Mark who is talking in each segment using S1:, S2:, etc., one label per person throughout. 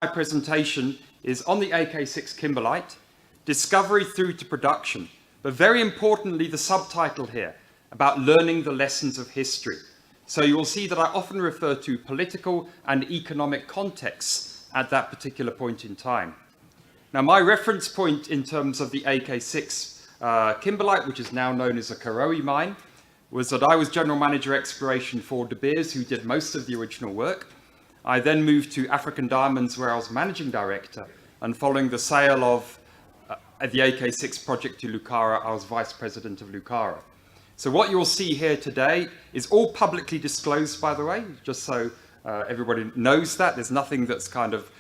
S1: My presentation is on the AK6 kimberlite, discovery through to production, but very importantly the subtitle here, about learning the lessons of history. So you will see that I often refer to political and economic contexts at that particular point in time. Now my reference point in terms of the AK6 kimberlite, which is now known as the Karowe Mine, was that I was General Manager Exploration for De Beers, who did most of the original work. I then moved to African Diamonds, where I was Managing Director, and following the sale of the AK6 project to Lucara, I was Vice President of Lucara. So what you'll see here today is all publicly disclosed, by the way, just so everybody knows that. There's nothing that's kind of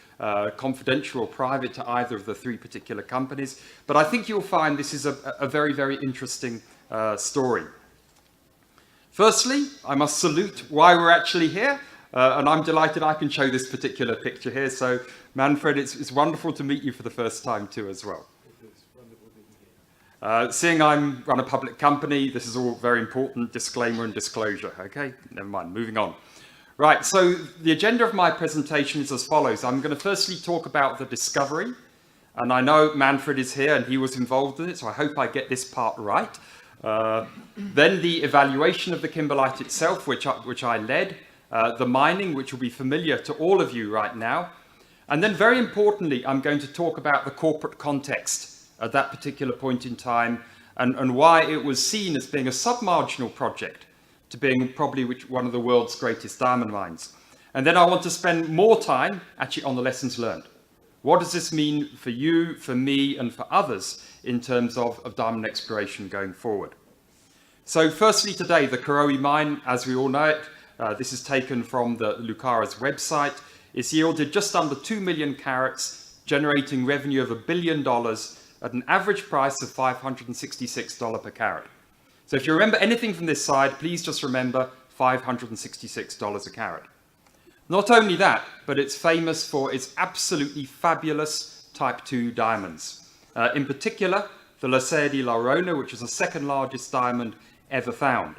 S1: confidential or private to either of the three particular companies. But I think you'll find this is a very, very interesting story. Firstly, I must salute why we're actually here. And I'm delighted I can show this particular picture here. So Manfred, it's wonderful to meet you for the first time too as well. Seeing I run a public company, this is all very important, disclaimer and disclosure. Okay, never mind, moving on. Right, so the agenda of my presentation is as follows. I'm going to firstly talk about the discovery. And I know Manfred is here and he was involved in it, so I hope I get this part right. Then the evaluation of the kimberlite itself, which I led. The mining, which will be familiar to all of you right now. And then very importantly, I'm going to talk about the corporate context at that particular point in time and why it was seen as being a sub-marginal project to being probably one of the world's greatest diamond mines. And then I want to spend more time actually on the lessons learned. What does this mean for you, for me, and for others in terms of diamond exploration going forward? So firstly today, the Karowe Mine, as we all know it, this is taken from the Lucara's website. It's yielded just under 2 million carats, generating revenue of $1 billion at an average price of $566 per carat. So if you remember anything from this side, please just remember $566 a carat. Not only that, but it's famous for its absolutely fabulous Type 2 diamonds. In particular, the Laseri La Rona, which is the second largest diamond ever found.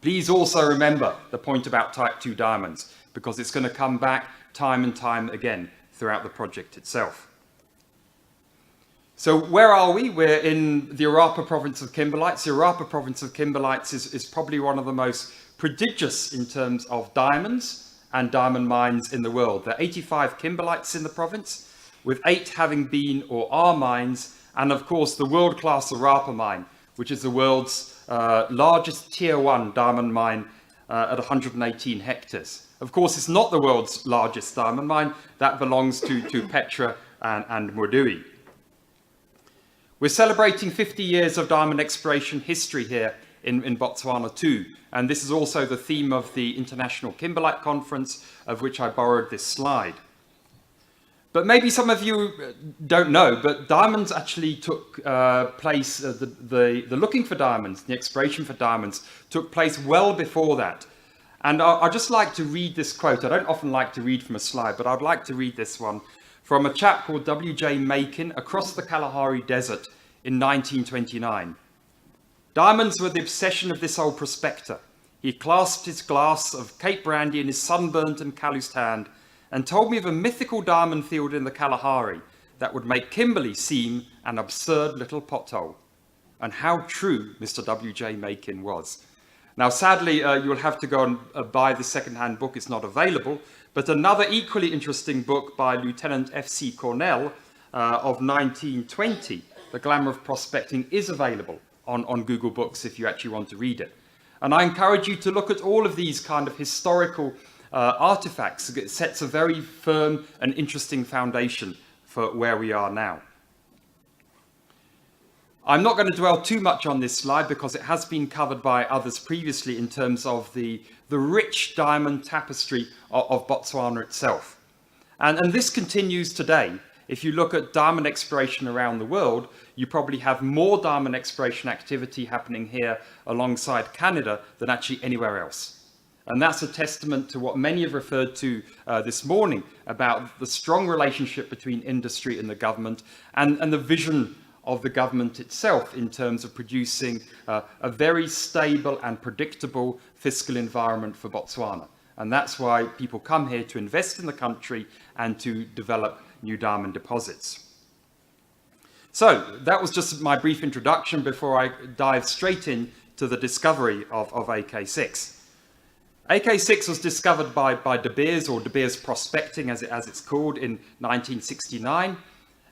S1: Please also remember the point about Type 2 diamonds, because it's going to come back time and time again throughout the project itself. So where are we? We're in the Orapa province of kimberlites. The Orapa province of kimberlites is probably one of the most prodigious in terms of diamonds and diamond mines in the world. There are 85 kimberlites in the province, with 8 having been or are mines, and of course the world-class Orapa mine, which is the world's largest tier 1 diamond mine at 118 hectares. Of course, it's not the world's largest diamond mine. That belongs to Petra and Mordui. We're celebrating 50 years of diamond exploration history here in Botswana too. And this is also the theme of the International Kimberlite Conference, of which I borrowed this slide. But maybe some of you don't know, but diamonds actually took place, the looking for diamonds, the exploration for diamonds took place well before that. And I'd just like to read this quote. I don't often like to read from a slide, but I'd like to read this one from a chap called W.J. Makin across the Kalahari Desert in 1929. Diamonds were the obsession of this old prospector. He clasped his glass of Cape Brandy in his sunburnt and calloused hand and told me of a mythical diamond field in the Kalahari that would make Kimberley seem an absurd little pothole. And how true Mr. W.J. Makin was. Now, sadly, you'll have to go and buy the second-hand book. It's not available. But another equally interesting book by Lieutenant F.C. Cornell of 1920, The Glamour of Prospecting, is available on Google Books if you actually want to read it. And I encourage you to look at all of these kind of historical artifacts. It sets a very firm and interesting foundation for where we are now. I'm not going to dwell too much on this slide because it has been covered by others previously in terms of the rich diamond tapestry of Botswana itself. And this continues today. If you look at diamond exploration around the world, you probably have more diamond exploration activity happening here alongside Canada than actually anywhere else. And that's a testament to what many have referred to this morning about the strong relationship between industry and the government and the vision of the government itself in terms of producing a very stable and predictable fiscal environment for Botswana. And that's why people come here to invest in the country and to develop new diamond deposits. So that was just my brief introduction before I dive straight into the discovery of AK6. AK6 was discovered by De Beers, or De Beers Prospecting as it's called, in 1969.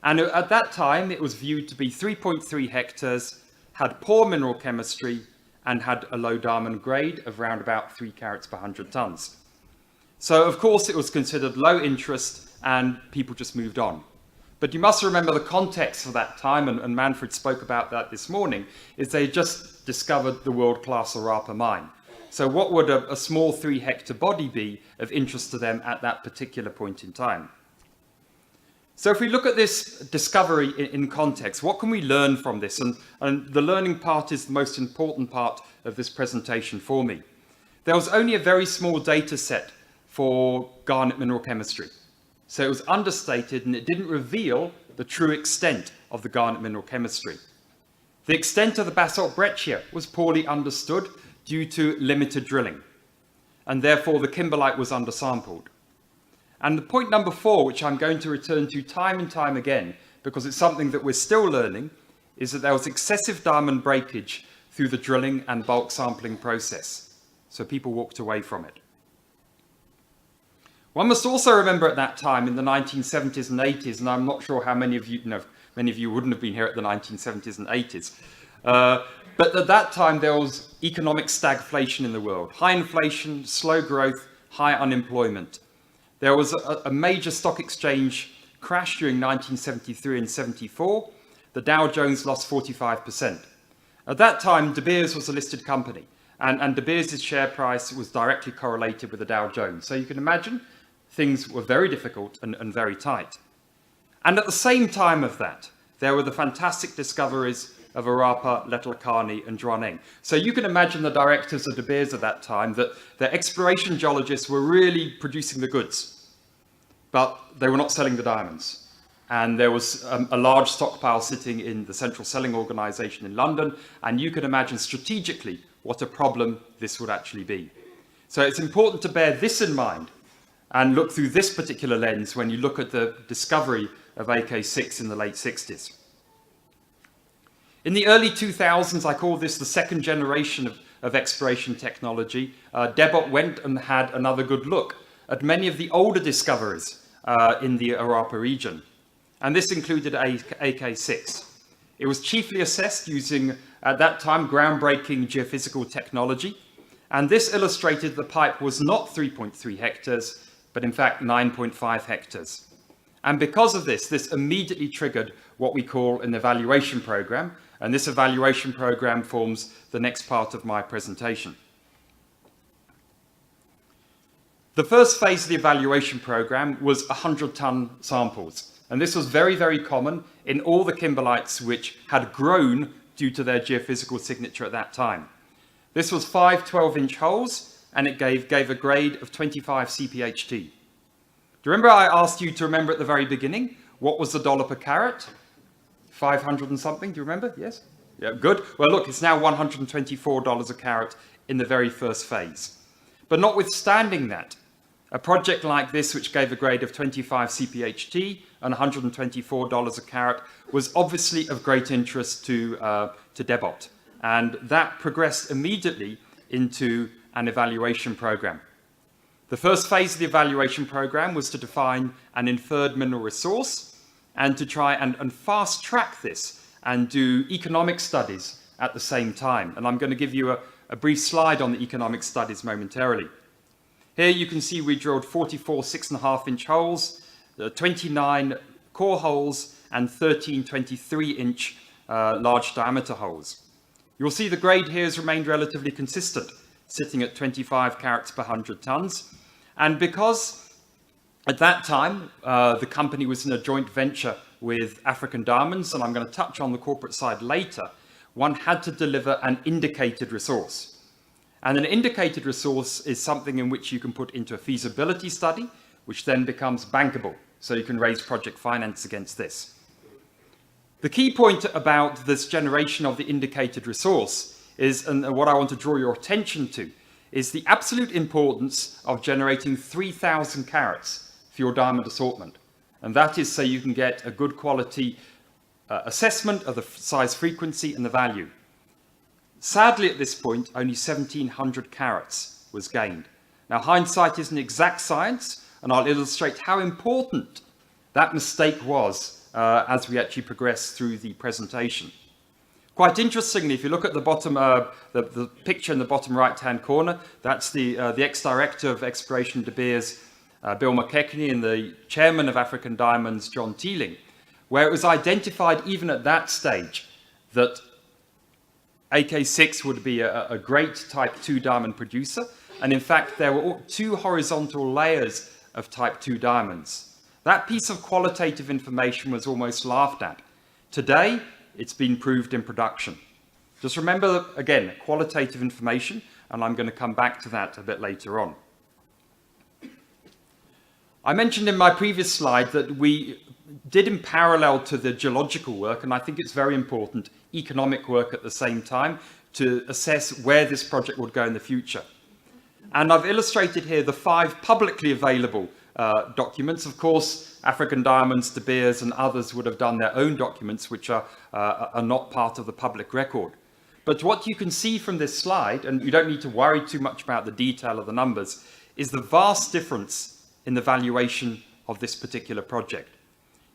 S1: And at that time, it was viewed to be 3.3 hectares, had poor mineral chemistry, and had a low diamond grade of around about 3 carats per 100 tons. So, of course, it was considered low interest, and people just moved on. But you must remember the context for that time, and Manfred spoke about that this morning, is they just discovered the world-class Orapa mine. So what would a small 3-hectare body be of interest to them at that particular point in time? So if we look at this discovery in context, what can we learn from this? And the learning part is the most important part of this presentation for me. There was only a very small data set for garnet mineral chemistry. So it was understated, and it didn't reveal the true extent of the garnet mineral chemistry. The extent of the basalt breccia was poorly understood due to limited drilling, and therefore the kimberlite was undersampled. And the point number 4, which I'm going to return to time and time again, because it's something that we're still learning, is that there was excessive diamond breakage through the drilling and bulk sampling process. So people walked away from it. One must also remember at that time, in the 1970s and 80s, and I'm not sure how many of you know, many of you wouldn't have been here at the 1970s and 80s, but at that time there was economic stagflation in the world. High inflation, slow growth, high unemployment. There was a major stock exchange crash during 1973 and 74. The Dow Jones lost 45%. At that time, De Beers was a listed company, and De Beers' share price was directly correlated with the Dow Jones. So you can imagine things were very difficult and very tight. And at the same time of that, there were the fantastic discoveries of Orapa, Letlhakane, and Jwaneng. So you can imagine the directors of De Beers at that time, that their exploration geologists were really producing the goods, but they were not selling the diamonds. And there was a large stockpile sitting in the Central Selling Organization in London, and you can imagine strategically what a problem this would actually be. So it's important to bear this in mind and look through this particular lens when you look at the discovery of AK6 in the late 60s. In the early 2000s, I call this the second generation of exploration technology. Debot went and had another good look at many of the older discoveries in the Orapa region. And this included AK6. It was chiefly assessed using, at that time, groundbreaking geophysical technology. And this illustrated the pipe was not 3.3 hectares, but in fact 9.5 hectares. And because of this immediately triggered what we call an evaluation program. And this evaluation program forms the next part of my presentation. The first phase of the evaluation program was 100-ton samples. And this was very, very common in all the kimberlites which had grown due to their geophysical signature at that time. This was 5 12-inch holes, and it gave a grade of 25 CPHT. Do you remember I asked you to remember at the very beginning, what was the dollar per carat? 500 and something, do you remember? Yes? Yeah, good. Well, look, it's now $124 a carat in the very first phase. But notwithstanding that, a project like this, which gave a grade of 25 CPHT and $124 a carat, was obviously of great interest to Debot. And that progressed immediately into an evaluation program. The first phase of the evaluation program was to define an inferred mineral resource and to try and fast track this and do economic studies at the same time. And I'm going to give you a brief slide on the economic studies momentarily. Here you can see we drilled 44 6.5-inch holes, 29 core holes, and 13 23-inch large diameter holes. You'll see the grade here has remained relatively consistent, sitting at 25 carats per 100 tons. And because at that time, the company was in a joint venture with African Diamonds, and I'm going to touch on the corporate side later, one had to deliver an indicated resource. And an indicated resource is something in which you can put into a feasibility study, which then becomes bankable, so you can raise project finance against this. The key point about this generation of the indicated resource is, and what I want to draw your attention to, is the absolute importance of generating 3,000 carats for your diamond assortment. And that is so you can get a good quality assessment of the size, frequency, and the value. Sadly, at this point, only 1,700 carats was gained. Now, hindsight is an exact science, and I'll illustrate how important that mistake was as we actually progress through the presentation. Quite interestingly, if you look at the bottom, the picture in the bottom right-hand corner, that's the ex-director of Exploration De Beers, Bill McKechnie, and the chairman of African Diamonds, John Teeling, where it was identified even at that stage that AK6 would be a great type 2 diamond producer. And in fact, there were 2 horizontal layers of type 2 diamonds. That piece of qualitative information was almost laughed at. Today, it's been proved in production. Just remember, again, qualitative information, and I'm going to come back to that a bit later on. I mentioned in my previous slide that we did, in parallel to the geological work, and I think it's very important, economic work at the same time, to assess where this project would go in the future. And I've illustrated here the 5 publicly available documents. Of course, African Diamonds, De Beers, and others would have done their own documents, which are not part of the public record. But what you can see from this slide, and you don't need to worry too much about the detail of the numbers, is the vast difference in the valuation of this particular project.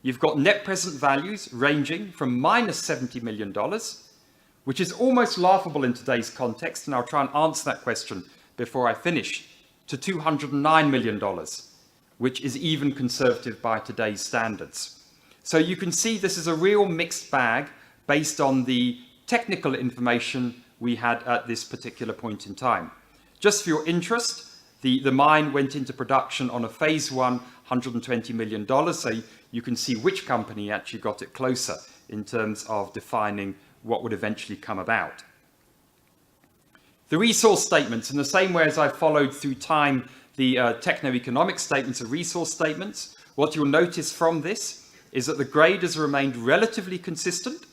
S1: You've got net present values ranging from minus $70 million, which is almost laughable in today's context, and I'll try and answer that question before I finish, to $209 million, which is even conservative by today's standards. So you can see this is a real mixed bag based on the technical information we had at this particular point in time. Just for your interest, the mine went into production on a phase 1, $120 million, so you can see which company actually got it closer in terms of defining what would eventually come about. The resource statements, in the same way as I followed through time the techno-economic statements and resource statements, what you'll notice from this is that the grade has remained relatively consistent,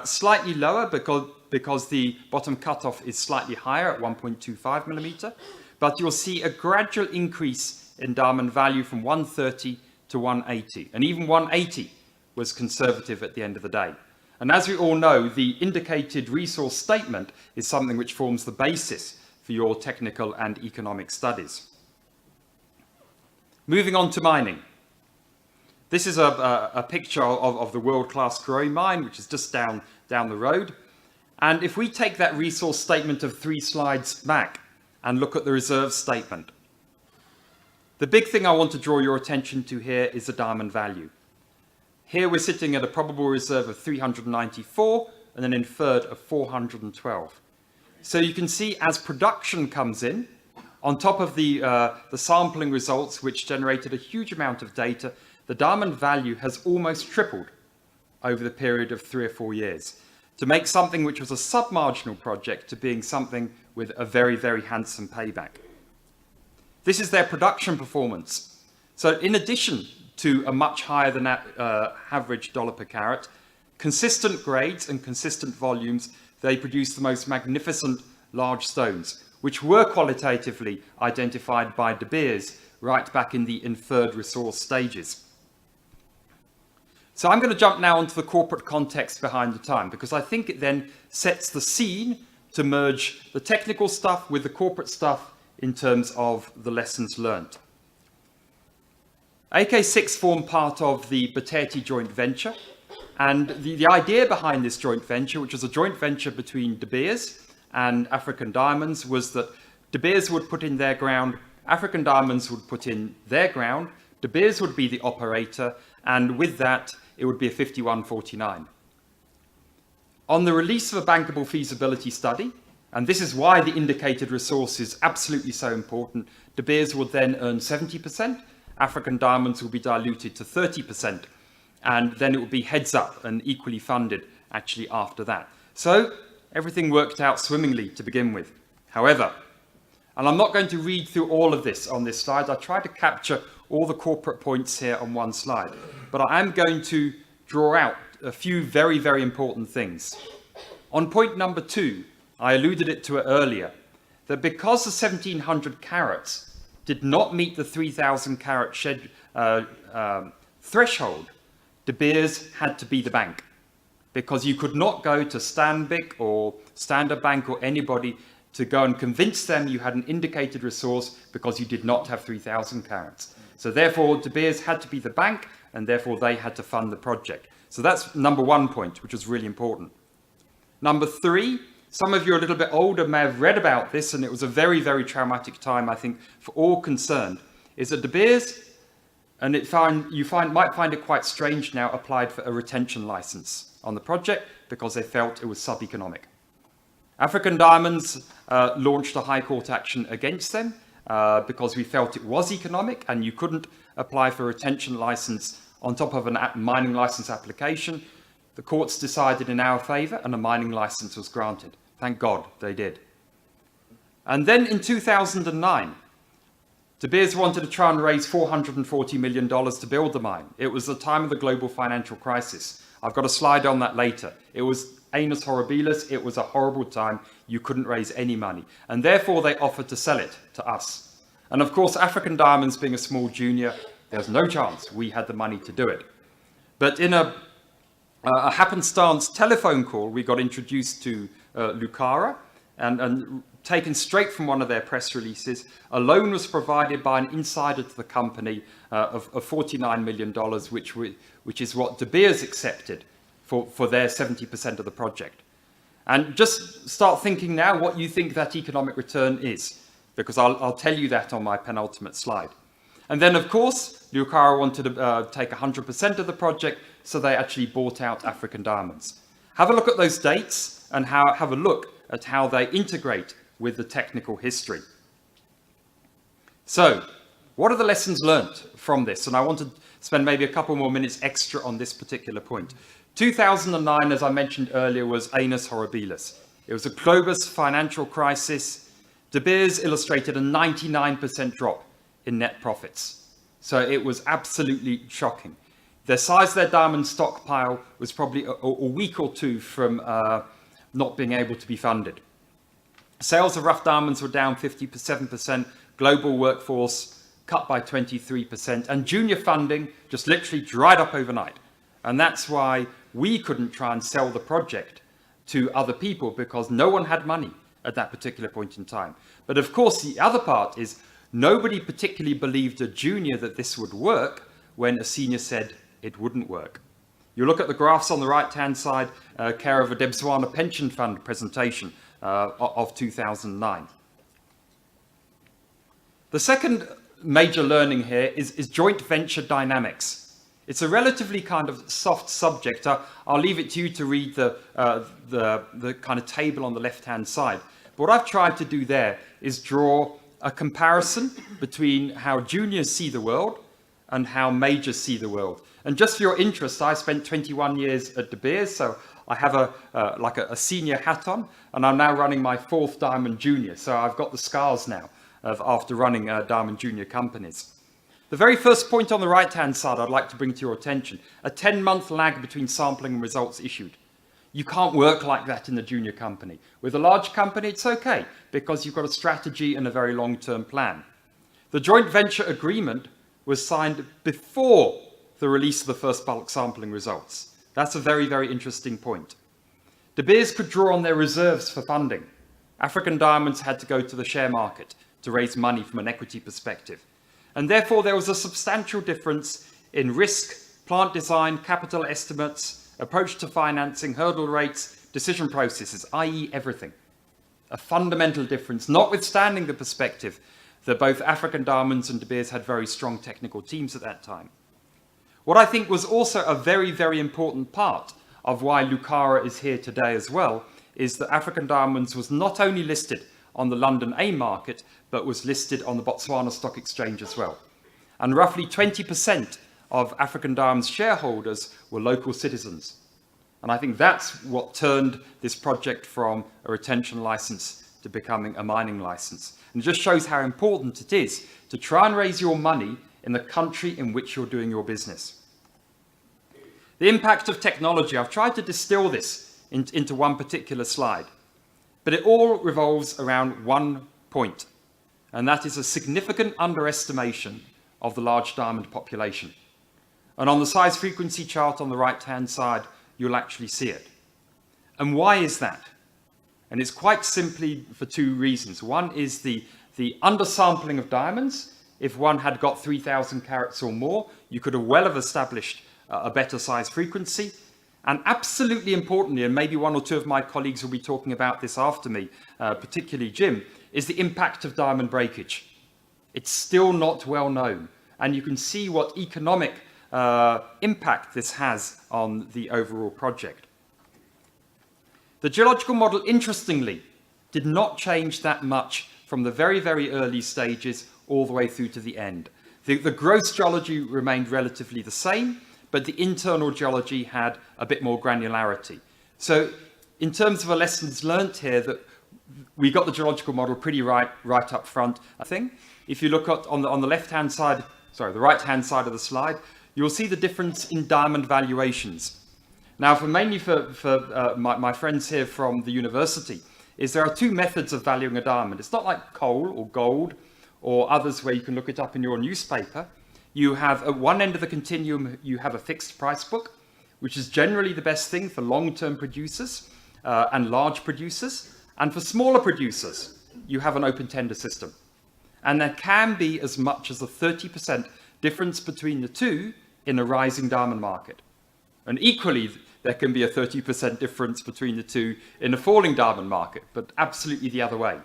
S1: slightly lower because the bottom cutoff is slightly higher at 1.25 millimeter, but you'll see a gradual increase in diamond value from 130 to 180, and even 180 was conservative at the end of the day. And as we all know, the indicated resource statement is something which forms the basis for your technical and economic studies. Moving on to mining. This is a picture of the world-class Karowe Mine, which is just down the road. And if we take that resource statement of 3 slides back and look at the reserve statement, the big thing I want to draw your attention to here is the diamond value. Here we're sitting at a probable reserve of 394 and an inferred of 412. So you can see as production comes in, on top of the sampling results, which generated a huge amount of data, the diamond value has almost tripled over the period of 3 or 4 years, to make something which was a sub-marginal project to being something with a very, very handsome payback. This is their production performance. So in addition to a much higher than average dollar per carat, consistent grades and consistent volumes, they produce the most magnificent large stones, which were qualitatively identified by De Beers right back in the inferred resource stages. So I'm going to jump now onto the corporate context behind the time, because I think it then sets the scene to merge the technical stuff with the corporate stuff in terms of the lessons learned. AK6 formed part of the Boteti joint venture, and the idea behind this joint venture, which was a joint venture between De Beers and African Diamonds, was that De Beers would put in their ground, African Diamonds would put in their ground, De Beers would be the operator, and with that, it would be a 51-49. On the release of a bankable feasibility study, and this is why the indicated resource is absolutely so important, De Beers would then earn 70%, African Diamonds will be diluted to 30%, and then it would be heads up and equally funded actually after that. So everything worked out swimmingly to begin with. However, and I'm not going to read through all of this on this slide, I tried to capture all the corporate points here on one slide, but I am going to draw out a few very, very important things. On point number 2, I alluded to it earlier, that because the 1700 carats did not meet the 3,000 carat threshold, De Beers had to be the bank, because you could not go to Stanbic or Standard Bank or anybody to go and convince them you had an indicated resource because you did not have 3,000 carats. So therefore, De Beers had to be the bank, and therefore they had to fund the project. So that's number one point, which was really important. Number three, some of you are a little bit older may have read about this, and it was a very, very traumatic time, I think, for all concerned, is that De Beers, and you might find it quite strange now, applied for a retention license on the project because they felt it was sub-economic. African Diamonds launched a High Court action against them because we felt it was economic and you couldn't apply for a retention license on top of a mining license application. The courts decided in our favour and a mining license was granted. Thank God they did. And then in 2009, De Beers wanted to try and raise $440 million to build the mine. It was the time of the global financial crisis. I've got a slide on that later. It was annus horribilis. It was a horrible time. You couldn't raise any money. And therefore, they offered to sell it to us. And of course, African Diamonds being a small junior, there's no chance we had the money to do it. But in a happenstance telephone call, we got introduced to Lucara, and taken straight from one of their press releases, a loan was provided by an insider to the company of $49 million, which is what De Beers accepted for their 70% of the project. And just start thinking now what you think that economic return is, because I'll tell you that on my penultimate slide. And then, of course, Lucara wanted to take 100% of the project, so they actually bought out African Diamonds. Have a look at those dates and have a look at how they integrate with the technical history. So, what are the lessons learned from this? And I want to spend maybe a couple more minutes extra on this particular point. 2009, as I mentioned earlier, was annus horribilis. It was a global financial crisis. De Beers illustrated a 99% drop in net profits. So it was absolutely shocking. The size of their diamond stockpile was probably a week or two from not being able to be funded. Sales of rough diamonds were down 57%, global workforce cut by 23%, and junior funding just literally dried up overnight. And that's why we couldn't try and sell the project to other people, because no one had money at that particular point in time. But of course, the other part is nobody particularly believed a junior that this would work when a senior said it wouldn't work. You look at the graphs on the right-hand side, Karowe Botswana Pension Fund presentation of 2009. The second major learning here is joint venture dynamics. It's a relatively kind of soft subject. I'll leave it to you to read the kind of table on the left-hand side. But what I've tried to do there is draw a comparison between how juniors see the world and how majors see the world. And just for your interest, I spent 21 years at De Beers, so I have a senior hat on, and I'm now running my 4th Diamond Junior. So I've got the scars now after running Diamond Junior companies. The very first point on the right-hand side I'd like to bring to your attention, a 10-month lag between sampling and results issued. You can't work like that in a junior company. With a large company, it's okay, because you've got a strategy and a very long-term plan. The joint venture agreement was signed before the release of the first bulk sampling results. That's a very, very interesting point. De Beers could draw on their reserves for funding. African Diamonds had to go to the share market to raise money from an equity perspective. And therefore, there was a substantial difference in risk, plant design, capital estimates, approach to financing, hurdle rates, decision processes, i.e. everything. A fundamental difference, notwithstanding the perspective that both African Diamonds and De Beers had very strong technical teams at that time. What I think was also a very, very important part of why Lucara is here today as well is that African Diamonds was not only listed on the London AIM market, but was listed on the Botswana Stock Exchange as well. And roughly 20% of African Diamonds shareholders were local citizens. And I think that's what turned this project from a retention license to becoming a mining license. And it just shows how important it is to try and raise your money in the country in which you're doing your business. The impact of technology, I've tried to distill this into one particular slide, but it all revolves around one point, and that is a significant underestimation of the large diamond population. And on the size frequency chart on the right-hand side, you'll actually see it. And why is that? And it's quite simply for two reasons. One is the undersampling of diamonds. If one had got 3,000 carats or more, you could have well have established a better size frequency. And absolutely importantly, and maybe one or two of my colleagues will be talking about this after me, particularly Jim, is the impact of diamond breakage. It's still not well known. And you can see what economic impact this has on the overall project. The geological model, interestingly, did not change that much from the very, very early stages all the way through to the end. The gross geology remained relatively the same, but the internal geology had a bit more granularity. So in terms of a lessons learned here, that we got the geological model pretty right up front, I think. If you look at on the left-hand side, sorry, the right-hand side of the slide, you'll see the difference in diamond valuations. Now, mainly for my friends here from the university, is there are two methods of valuing a diamond. It's not like coal or gold or others where you can look it up in your newspaper. You have at one end of the continuum, you have a fixed price book, which is generally the best thing for long-term producers and large producers. And for smaller producers, you have an open tender system. And there can be as much as a 30% difference between the two in a rising diamond market. And equally, there can be a 30% difference between the two in a falling diamond market, but absolutely the other way.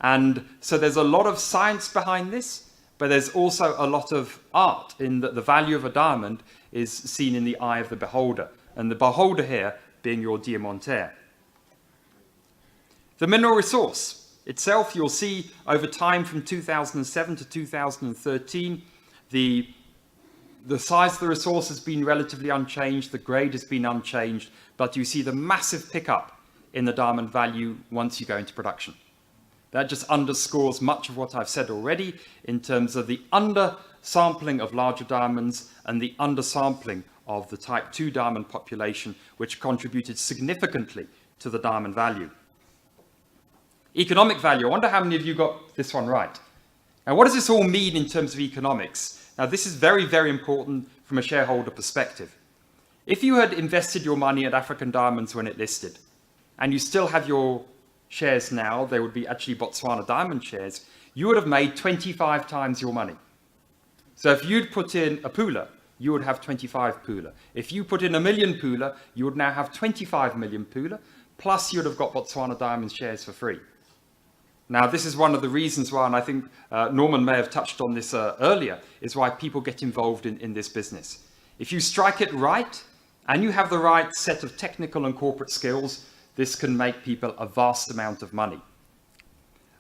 S1: And so there's a lot of science behind this, but there's also a lot of art in that the value of a diamond is seen in the eye of the beholder, and the beholder here being your diamantaire. The mineral resource itself, you'll see over time from 2007 to 2013, the size of the resource has been relatively unchanged, the grade has been unchanged, but you see the massive pickup in the diamond value once you go into production. That just underscores much of what I've said already in terms of the undersampling of larger diamonds and the undersampling of the type 2 diamond population, which contributed significantly to the diamond value. Economic value, I wonder how many of you got this one right. Now, what does this all mean in terms of economics? Now, this is very, very important from a shareholder perspective. If you had invested your money at African Diamonds when it listed, and you still have your shares now, they would be actually Botswana Diamond shares, you would have made 25 times your money. So if you'd put in a pula, you would have 25 pula. If you put in 1 million pula, you would now have 25 million pula, plus you'd have got Botswana Diamond shares for free. Now, this is one of the reasons why, and I think Norman may have touched on this earlier, is why people get involved in this business. If you strike it right, and you have the right set of technical and corporate skills, this can make people a vast amount of money.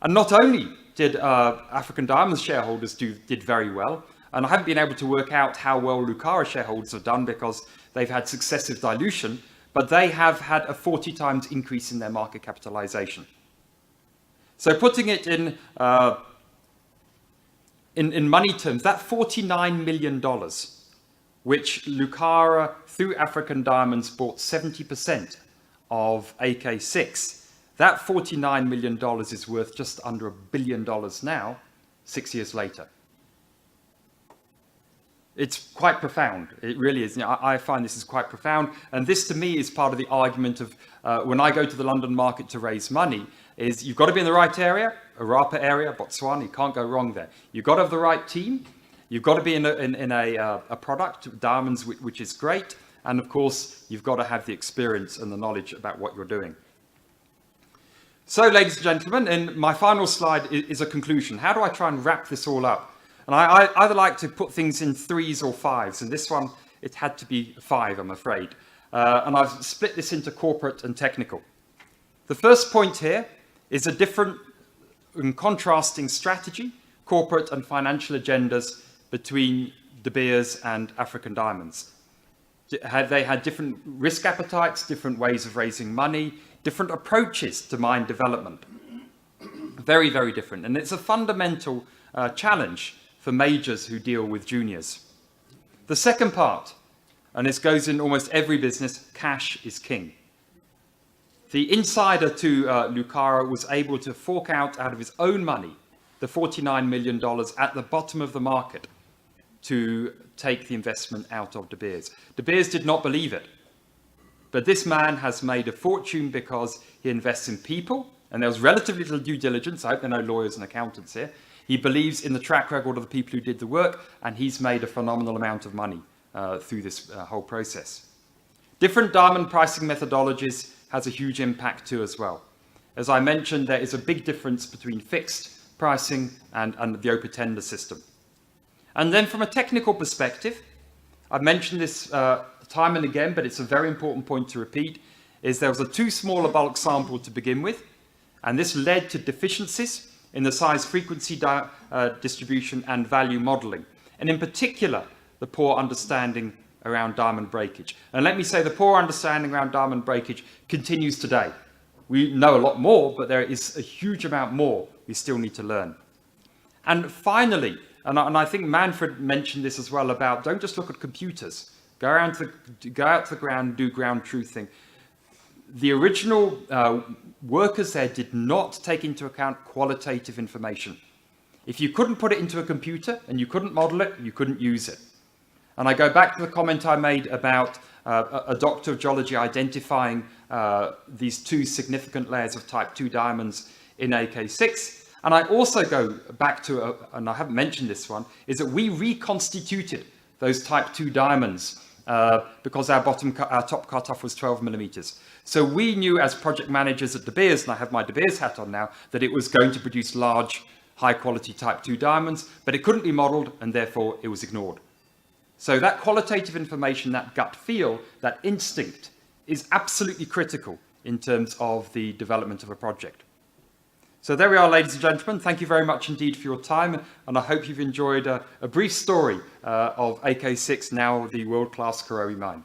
S1: And not only did African Diamonds shareholders did very well, and I haven't been able to work out how well Lucara shareholders have done because they've had successive dilution, but they have had a 40 times increase in their market capitalization. So putting it in money terms, that $49 million, which Lucara, through African Diamonds, bought 70% of AK6, that $49 million is worth just under $1 billion now, 6 years later. It's quite profound. It really is. I find this is quite profound. And this, to me, is part of the argument of when I go to the London market to raise money, is you've got to be in the right area, Orapa area, Botswana, you can't go wrong there. You've got to have the right team. You've got to be in a product, diamonds, which is great. And of course, you've got to have the experience and the knowledge about what you're doing. So, ladies and gentlemen, and my final slide is a conclusion. How do I try and wrap this all up? And I either like to put things in 3s or 5s. And this one, it had to be 5, I'm afraid. And I've split this into corporate and technical. The first point here is a different and contrasting strategy, corporate and financial agendas between De Beers and African Diamonds. They had different risk appetites, different ways of raising money, different approaches to mine development. Very, very different. And it's a fundamental challenge for majors who deal with juniors. The second part, and this goes in almost every business, cash is king. The insider to Lucara was able to fork out of his own money the $49 million at the bottom of the market to take the investment out of De Beers. De Beers did not believe it. But this man has made a fortune because he invests in people, and there was relatively little due diligence. I hope there are no lawyers and accountants here. He believes in the track record of the people who did the work, and he's made a phenomenal amount of money through this whole process. Different diamond pricing methodologies has a huge impact too as well. As I mentioned, there is a big difference between fixed pricing and the open tender system. And then from a technical perspective, I've mentioned this time and again, but it's a very important point to repeat, is there was a too small a bulk sample to begin with, and this led to deficiencies in the size frequency distribution and value modeling, and in particular, the poor understanding around diamond breakage. And let me say, the poor understanding around diamond breakage continues today. We know a lot more, but there is a huge amount more we still need to learn. And finally, and I think Manfred mentioned this as well about don't just look at computers. Go out to the ground, do ground truthing. The original workers there did not take into account qualitative information. If you couldn't put it into a computer and you couldn't model it, you couldn't use it. And I go back to the comment I made about a doctor of geology identifying these two significant layers of type 2 diamonds in AK6. And I also go back to, and I haven't mentioned this one, is that we reconstituted those type 2 diamonds because our top cutoff was 12 millimeters. So we knew as project managers at De Beers, and I have my De Beers hat on now, that it was going to produce large, high quality type 2 diamonds, but it couldn't be modeled and therefore it was ignored. So that qualitative information, that gut feel, that instinct is absolutely critical in terms of the development of a project. So there we are, ladies and gentlemen. Thank you very much indeed for your time, and I hope you've enjoyed a brief story of AK6, now the world-class Karowe Mine.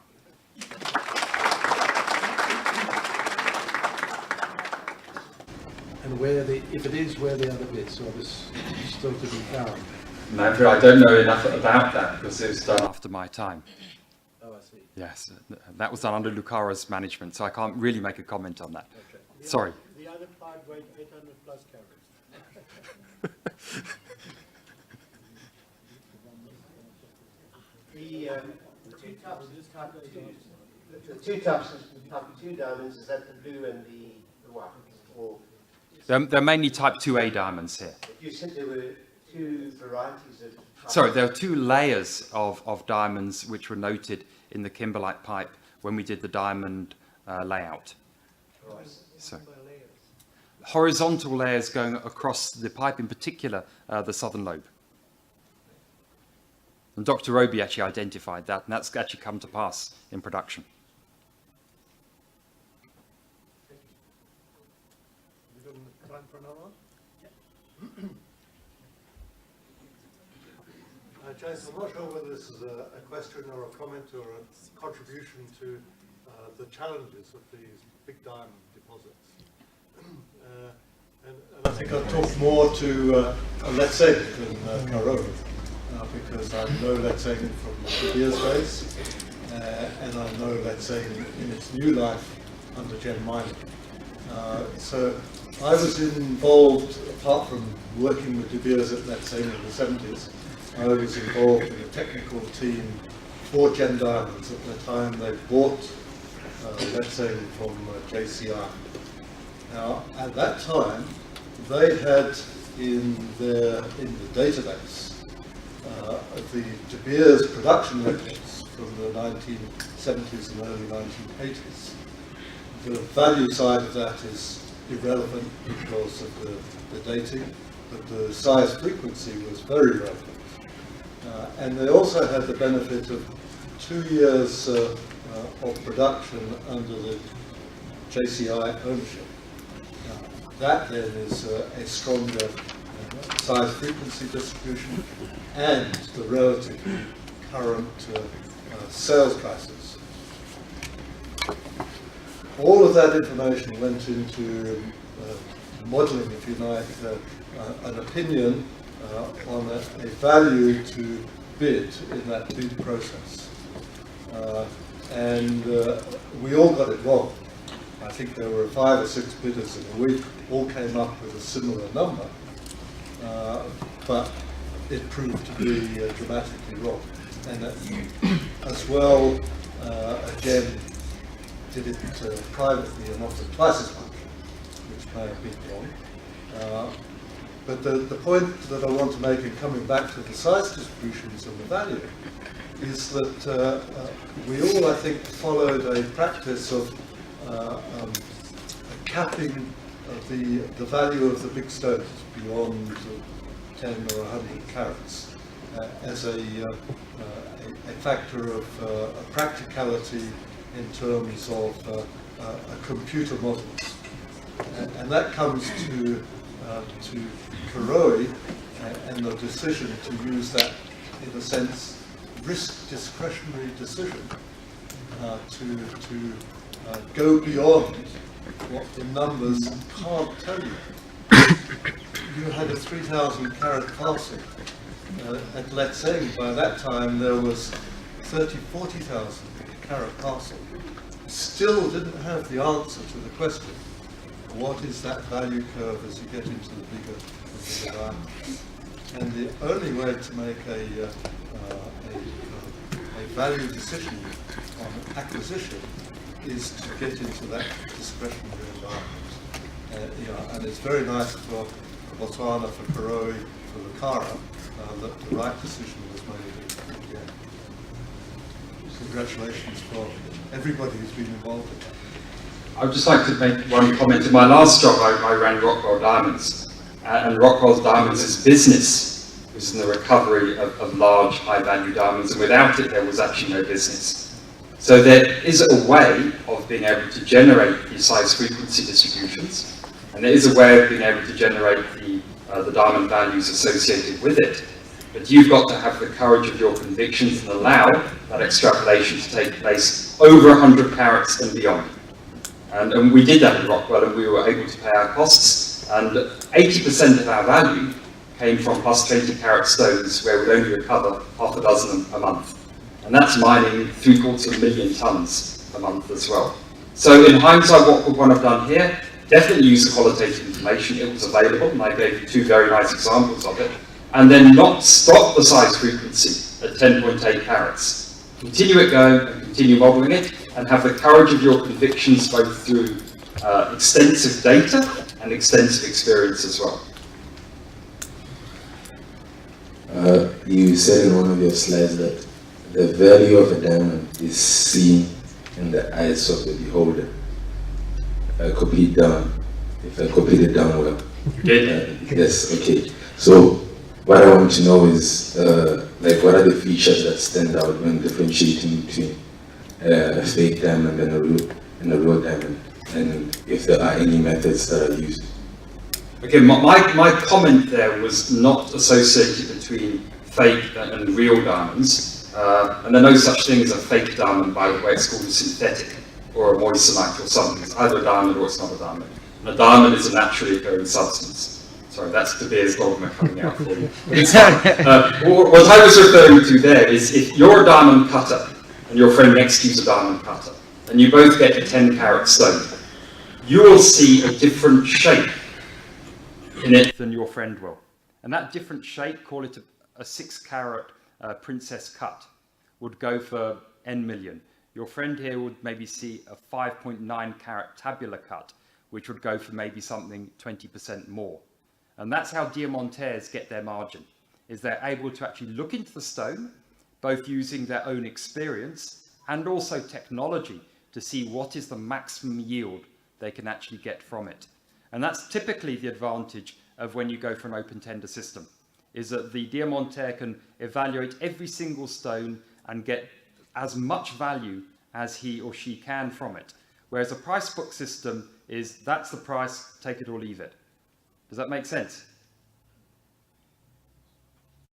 S2: And if it is, where the other bits, or this still to be found?
S1: Manfred, I don't know enough about that because it was done after my time.
S2: Oh, I see.
S1: Yes, that was done under Lucara's management, so I can't really make a comment on that.
S2: Okay.
S1: Sorry.
S2: The other part weighed 800 plus carats.
S3: The two types of type 2 diamonds, is that the blue and the white? Or
S1: They're mainly type 2A diamonds here.
S3: you said there were two varieties of type.
S1: Sorry, there are two layers of diamonds which were noted in the kimberlite pipe when we did the diamond layout.
S3: Right.
S1: So, horizontal layers going across the pipe, in particular the southern lobe. And Dr. Roby actually identified that, and that's actually come to pass in production.
S2: We got time for another one? James, I'm not sure whether this is a question or a comment or a contribution to the challenges of these big diamond deposits. And I think I'll talk more to let's say than Karowe, because I know let's say from the Beers days, and I know let's say in its new life under Gem Mining. So I was involved, apart from working with De Beers at let's say in the 70s, I was involved in a technical team for Gem Diamonds at the time they bought let's say from JCI. Now, at that time, they had in the database the De Beers production records from the 1970s and early 1980s. The value side of that is irrelevant because of the dating, but the size frequency was very relevant. And they also had the benefit of 2 years of production under the JCI ownership. That then is a stronger size frequency distribution and the relatively current sales prices. All of that information went into modelling, if you like, an opinion on a value to bid in that bid process. And we all got it wrong. I think there were 5 or 6 bidders in a week, all came up with a similar number, but it proved to be dramatically wrong. And as well, again, did it privately and offered twice as much, which may have been wrong. But the point that I want to make in coming back to the size distributions and the value is that we all, I think, followed a practice of capping the value of the big stones beyond 10 or 100 carats as a factor of practicality in terms of computer models. And that comes to Karowe and the decision to use that, in a sense, risk discretionary decision to go beyond what the numbers can't tell you. You had a 3,000 carat parcel at Letseng. By that time there was 40,000 carat parcel. Still didn't have the answer to the question, what is that value curve as you get into the bigger diamonds? And the only way to make a value decision on acquisition is to get into that discretionary environment. And it's very nice for Botswana, for Karowe, for the Kara, that the right decision was made in the end. Congratulations for everybody who's been involved in that.
S1: I would just like to make one comment. In my last job, I ran Rockwell Diamonds, and Rockwell Diamonds' business was in the recovery of large, high-value diamonds, and without it, there was actually no business. So there is a way of being able to generate these size frequency distributions, and there is a way of being able to generate the diamond values associated with it. But you've got to have the courage of your convictions and allow that extrapolation to take place over 100 carats and beyond. And we did that in Rockwell, and we were able to pay our costs, and 80% of our value came from plus 20 carat stones, where we'd only recover half a dozen a month. And that's mining 750,000 tons a month as well. So in hindsight, what we want to have done here, definitely use the qualitative information. It was available, and I gave you 2 very nice examples of it. And then not stop the size frequency at 10.8 carats. Continue it going and continue modeling it, and have the courage of your convictions both through extensive data and extensive experience as well.
S4: You said in one of your slides that the value of a diamond is seen in the eyes of the beholder. I copied down, if I copied it down well.
S1: You did?
S4: Yes, okay. So what I want to know is, like, what are the features that stand out when differentiating between a fake diamond and a real diamond, and if there are any methods that are used?
S1: Okay, my comment there was not associated between fake and real diamonds, and there are no such thing as a fake diamond, by the way. It's called a synthetic or a moissanite or something. It's either a diamond or it's not a diamond. And a diamond is a naturally occurring substance. Sorry, that's De Beers dogma coming out for you. But it's fine. What I was referring to there is, if you're a diamond cutter and your friend next to you is a diamond cutter, and you both get a 10 carat stone, you will see a different shape in it than your friend will. And that different shape, call it a 6 carat princess cut, would go for N million. Your friend here would maybe see a 5.9 carat tabular cut, which would go for maybe something 20% more. And that's how diamantaires get their margin, is they're able to actually look into the stone, both using their own experience and also technology to see what is the maximum yield they can actually get from it. And that's typically the advantage of when you go for an open tender system, is that the diamantaire can evaluate every single stone and get as much value as he or she can from it. Whereas a price book system is, that's the price, take it or leave it. Does that make sense?